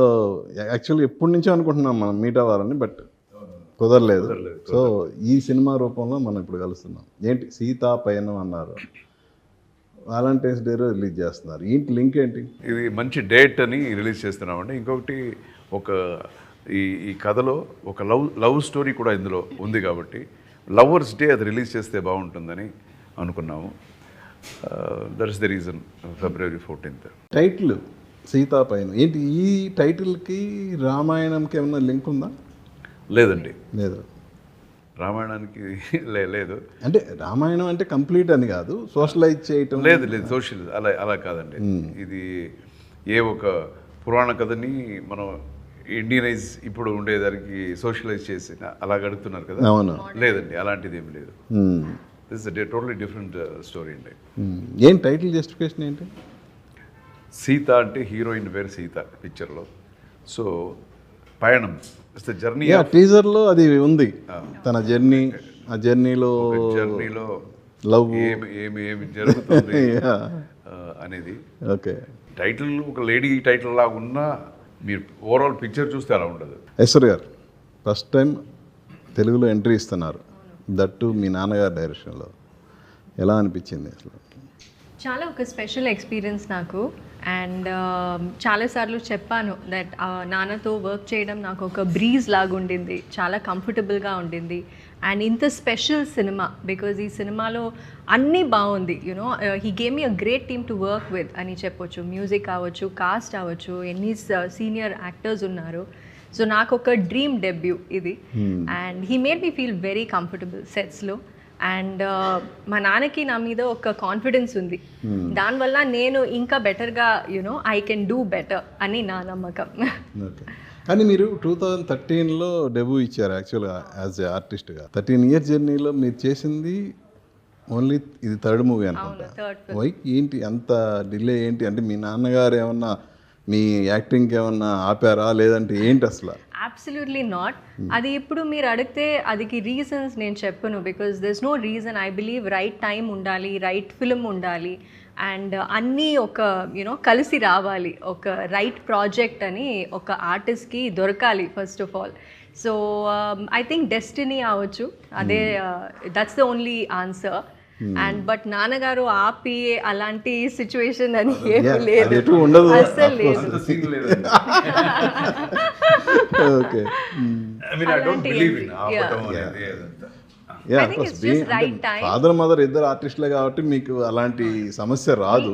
So actually ఎప్పటి నుంచో అనుకుంటున్నాం మనం మీట్ అవ్వాలని, బట్ కుదరలేదు. సో ఈ సినిమా రూపంలో మనం ఇప్పుడు కలుస్తున్నాం. ఏంటి సీతా పయనం అన్నారు, వాలంటైన్స్ డే రిలీజ్ చేస్తున్నారు, ఏంటి లింక్ ఏంటి? ఇది మంచి డేట్ అని రిలీజ్ చేస్తున్నామండి. ఇంకొకటి ఒక ఈ కథలో ఒక లవ్ స్టోరీ కూడా ఇందులో ఉంది కాబట్టి లవర్స్ డే అది రిలీజ్ చేస్తే బాగుంటుందని అనుకున్నాము. That is the reason February 14th. Title Sita పయనం ఏంటి? ఈ టైటిల్కి రామాయణంకి ఏమన్నా లింక్ ఉందా? లేదండి, లేదు. రామాయణానికి లేదు. అంటే రామాయణం అంటే కంప్లీట్ అని కాదు, సోషలైజ్ చేయటం. లేదు సోషల్ అలా కాదండి. ఇది ఒక పురాణ కథని మనం ఇండియనైజ్ ఇప్పుడు ఉండేదానికి సోషలైజ్ చేసి అలా గడుపుతున్నారు కదా. అవును. లేదండి, అలాంటిది ఏమి లేదు. This is totally different story అండి. ఏం టైటిల్ జస్టిఫికేషన్ ఏంటి? సీత అంటే హీరోయిన్ పేరు సీత పిక్చర్లో. సో పయణం ఇట్స్ ద జర్నీ. టీజర్లో అది ఉంది, తన జర్నీ. ఆ జర్నీలో లవ్ ఏమి జరుగుతుంది అనేది. ఓకే. టైటిల్ ఒక లేడీ టైటిల్ లాగా ఉన్నా మీరు ఓవరాల్ పిక్చర్ చూస్తే అలా ఉండదు. ఐశ్వర్య గారు ఫస్ట్ టైం తెలుగులో ఎంట్రీ ఇస్తున్నారు, దట్టు మీ నాన్నగారి డైరెక్షన్లో. ఎలా అనిపించింది అసలు? చాలా ఒక స్పెషల్ ఎక్స్పీరియన్స్ నాకు. అండ్ చాలాసార్లు చెప్పాను దట్ నాన్నతో వర్క్ చేయడం నాకు ఒక బ్రీజ్ లాగా ఉండింది, చాలా కంఫర్టబుల్గా ఉండింది. అండ్ ఇంత స్పెషల్ సినిమా బికాజ్ ఈ సినిమాలో అన్నీ బాగుంది. You know he gave me a great team to work with అని చెప్పొచ్చు. మ్యూజిక్ అవ్వచ్చు, కాస్ట్ అవ్వచ్చు, ఎన్ని సీనియర్ యాక్టర్స్ ఉన్నారు. సో నాకు ఒక డ్రీమ్ డెబ్యూ ఇది. And he made me feel very comfortable సెట్స్లో. అండ్ మా నాన్నకి నా మీద ఒక కాన్ఫిడెన్స్ ఉంది, దానివల్ల నేను ఇంకా బెటర్గా you know I can do better అని నా నమ్మకం. కానీ మీరు 2013లో డెబ్యూ ఇచ్చారు యాక్చువల్గా యాజ్ ఏ ఆర్టిస్ట్గా. 13 ఇయర్స్ జర్నీలో మీరు చేసింది ఓన్లీ ఇది థర్డ్ మూవీ అనుకుంటా. వై ఏంటి అంత డిలే ఏంటి? అంటే మీ నాన్నగారు ఏమన్నా మీ యాక్టింగ్కి ఏమన్నా ఆపారా, లేదంటే ఏంటి అసలు? Absolutely not. అది ఇప్పుడు మీరు అడిగితే అదికి రీజన్స్ నేను చెప్పను, because there's no reason. I believe right time ఉండాలి, రైట్ ఫిల్మ్ ఉండాలి, అండ్ అన్నీ ఒక యూనో కలిసి రావాలి. ఒక రైట్ ప్రాజెక్ట్ అని ఒక ఆర్టిస్ట్కి దొరకాలి first of all. So I think destiny అవ్వచ్చు, అదే that's the only answer. And but నాన్నగారు ఆపి అలాంటి సిచ్యువేషన్ అని ఏమీ లేదు, అసలు లేదు. ఫాదర్ మదర్ ఇద్దరు ఆర్టిస్టులే కాబట్టి మీకు అలాంటి సమస్య రాదు.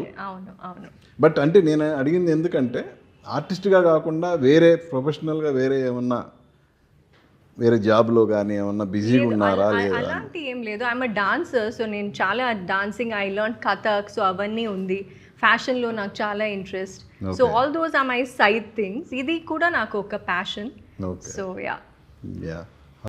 బట్ అంటే నేను అడిగింది ఎందుకంటే ఆర్టిస్ట్గా కాకుండా వేరే ప్రొఫెషనల్గా వేరే ఏమన్నా వేరే జాబ్లో కానీ ఏమన్నా బిజీగా ఉన్నారా? లేదా? అలాంటి ఏం లేదు. ఐఎమ్ అ డాన్సర్, సో నేను చాలా dancing, I learn Kathak, so అవన్నీ ఉంది. ఫ్యాషన్లో నాకు చాలా interest. So all those are my side things. ఇది కూడా నాకు ఒక ప్యాషన్. So yeah.